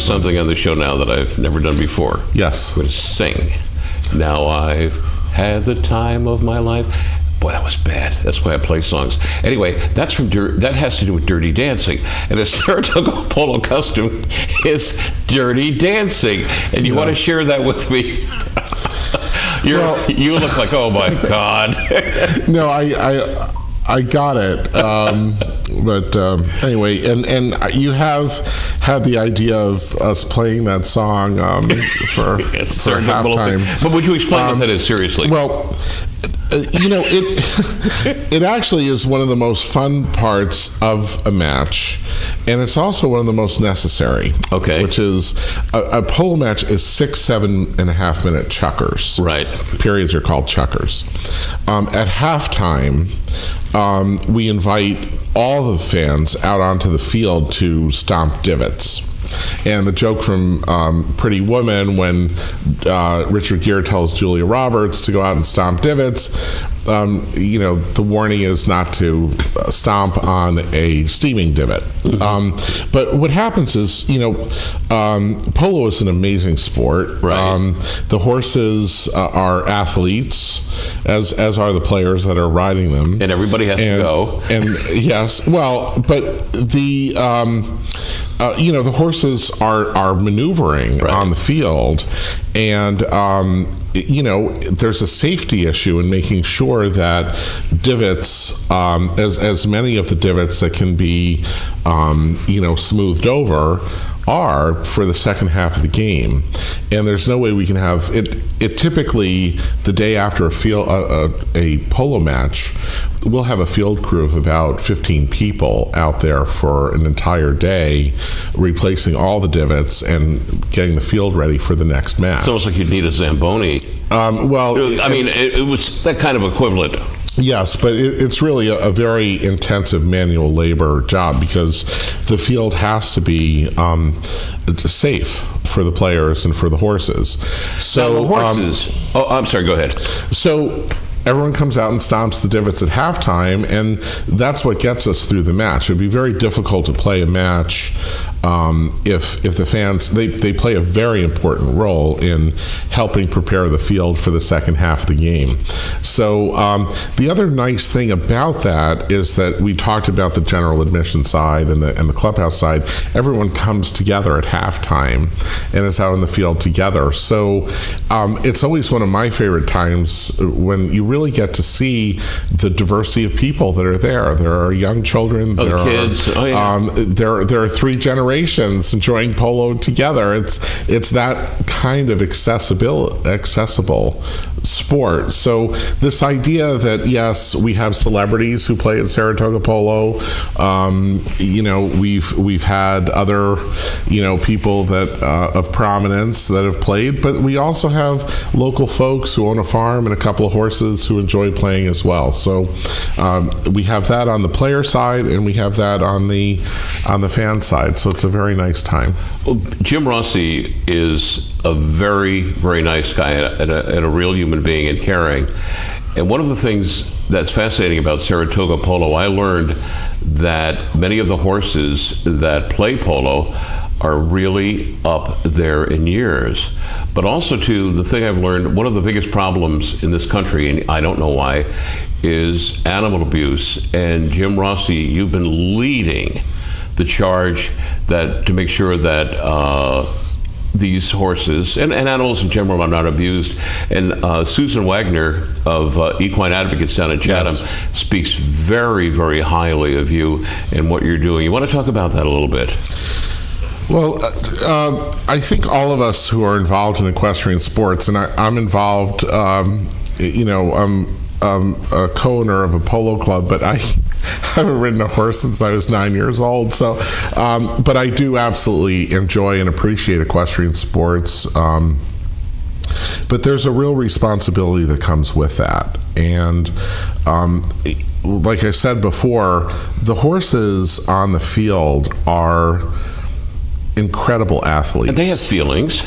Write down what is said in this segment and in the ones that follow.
something on the show now that I've never done before. Yes. I'm going to sing. Now I've had the time of my life. Boy, that was bad. That's why I play songs. Anyway, that has to do with Dirty Dancing. And a Saratoga Polo costume is Dirty Dancing. And you want to share that with me? You look like, oh my God. No, I got it. But anyway, and you have had the idea of us playing that song for halftime. But would you explain what that is, seriously? Well, it actually is one of the most fun parts of a match, and it's also one of the most necessary. Okay. Which is a polo match is 7.5 minute chukkers. Right. Periods are called chukkers. At halftime, we invite all the fans out onto the field to stomp divots. And the joke from Pretty Woman, when Richard Gere tells Julia Roberts to go out and stomp divots, the warning is not to stomp on a steaming divot. But what happens is, polo is an amazing sport. Right. The horses are athletes, as are the players that are riding them. And everybody has to go. And yes, well, but the the horses are maneuvering on the field, and there's a safety issue in making sure that divots, as many of the divots that can be smoothed over are for the second half of the game. And there's no way we can have it. Typically, the day after a polo match, we'll have a field crew of about 15 people out there for an entire day, replacing all the divots and getting the field ready for the next match. It's almost like you'd need a Zamboni. It was that kind of equivalent. Yes, but it's really a very intensive manual labor job, because the field has to be safe for the players and for the horses. So now the horses. I'm sorry. Go ahead. So everyone comes out and stomps the divots at halftime, and that's what gets us through the match. It would be very difficult to play a match if the fans, they play a very important role in helping prepare the field for the second half of the game. So the other nice thing about that is that we talked about the general admission side and the clubhouse side. Everyone comes together at halftime and is out in the field together. So it's always one of my favorite times when you really get to see the diversity of people that are there. There are young children. There are kids. There are three generations enjoying polo together. It's that kind of accessible sport. So this idea that, yes, we have celebrities who play at Saratoga Polo. We've had other people that of prominence that have played, but we also have local folks who own a farm and a couple of horses who enjoy playing as well. So we have that on the player side, and we have that on the fan side. So it's a very nice time. Well, Jim Rossi is a very, very nice guy and a real human being and caring. And one of the things that's fascinating about Saratoga Polo, I learned that many of the horses that play polo are really up there in years. But also, too, the thing I've learned, one of the biggest problems in this country, and I don't know why, is animal abuse. And Jim Rossi, you've been leading the charge to make sure that these horses and animals in general are not abused. And Susan Wagner of Equine Advocates down in Chatham speaks very, very highly of you and what you're doing. You want to talk about that a little bit? Well, I think all of us who are involved in equestrian sports, and I'm involved, I'm a co-owner of a polo club, but I haven't ridden a horse since I was 9 years old. So, but I do absolutely enjoy and appreciate equestrian sports. But there's a real responsibility that comes with that. And like I said before, the horses on the field are incredible athletes. And they have feelings.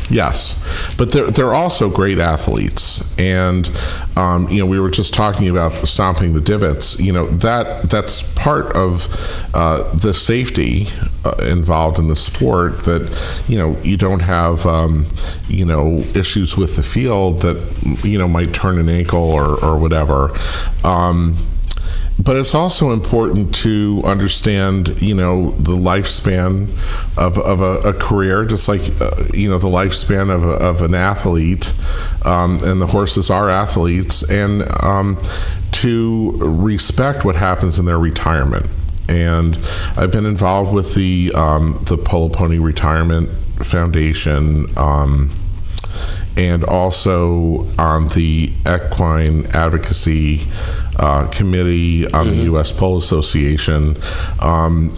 Yes, but they're also great athletes, and we were just talking about stomping the divots. That's part of the safety involved in the sport. That you don't have issues with the field that might turn an ankle or whatever. But it's also important to understand, the lifespan of a career, just like, the lifespan of an athlete, and the horses are athletes, and to respect what happens in their retirement. And I've been involved with the Polo Pony Retirement Foundation, and also on the Equine Advocacy Committee on the U.S. Polo Association,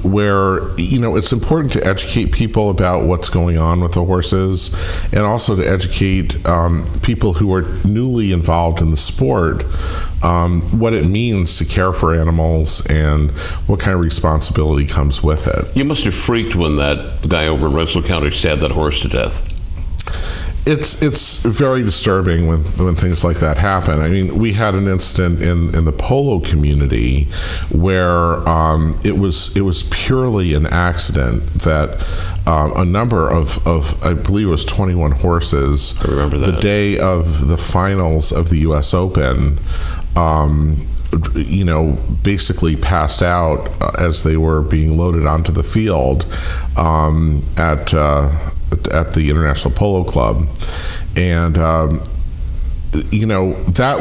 where it's important to educate people about what's going on with the horses, and also to educate people who are newly involved in the sport what it means to care for animals and what kind of responsibility comes with it. You must have freaked when that guy over in Rensselaer County stabbed that horse to death. It's very disturbing when things like that happen. I mean, we had an incident in the polo community where it was purely an accident that a number of I believe it was 21 horses. I remember that. The day of the finals of the U.S. Open, basically passed out as they were being loaded onto the field at the International Polo Club, and that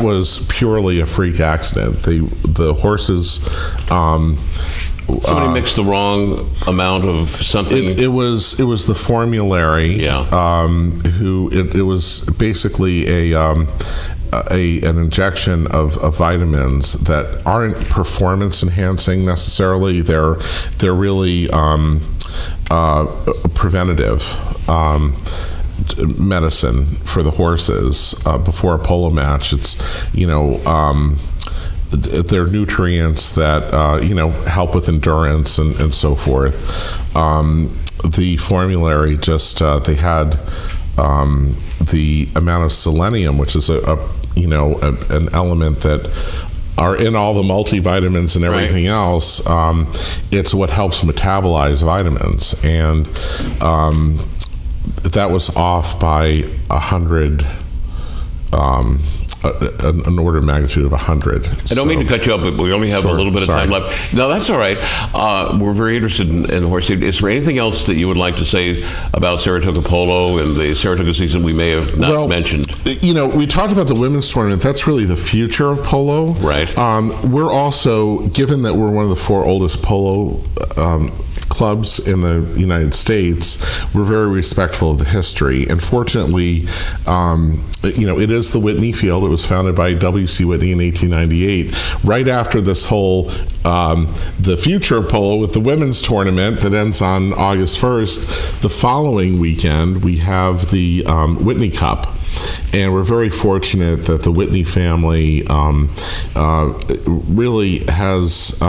was purely a freak accident. The horses. Somebody mixed the wrong amount of something. It was the formulary. Yeah. It was basically an injection of vitamins that aren't performance enhancing necessarily. They're really preventative medicine for the horses before a polo match. It's they're nutrients that help with endurance and so forth. The formulary just they had the amount of selenium, which is an element that are in all the multivitamins and everything else. It's what helps metabolize vitamins, and that was off by 100, an order of magnitude of 100. I don't mean to cut you up, but we only have a little bit of time left. No, that's all right. We're very interested in horse safety. Is there anything else that you would like to say about Saratoga Polo and the Saratoga season we may have not mentioned? We talked about the women's tournament. That's really the future of polo. Right. We're also, given that we're one of the 4 oldest polo clubs in the United States, we're very respectful of the history. And fortunately, it is the Whitney Field. It was founded by W.C. Whitney in 1898. Right after this whole, the future of polo with the women's tournament that ends on August 1st, the following weekend, we have the Whitney Cup. And we're very fortunate that the Whitney family really has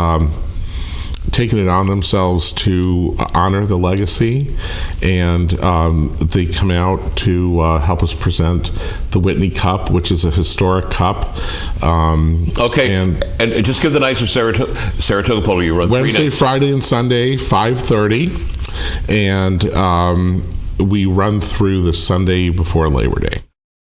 taken it on themselves to honor the legacy, and they come out to help us present the Whitney Cup, which is a historic cup. Okay, and just give the nights of Saratoga Polo. You run Wednesday, Friday, and Sunday, 5:30, and we run through the Sunday before Labor Day.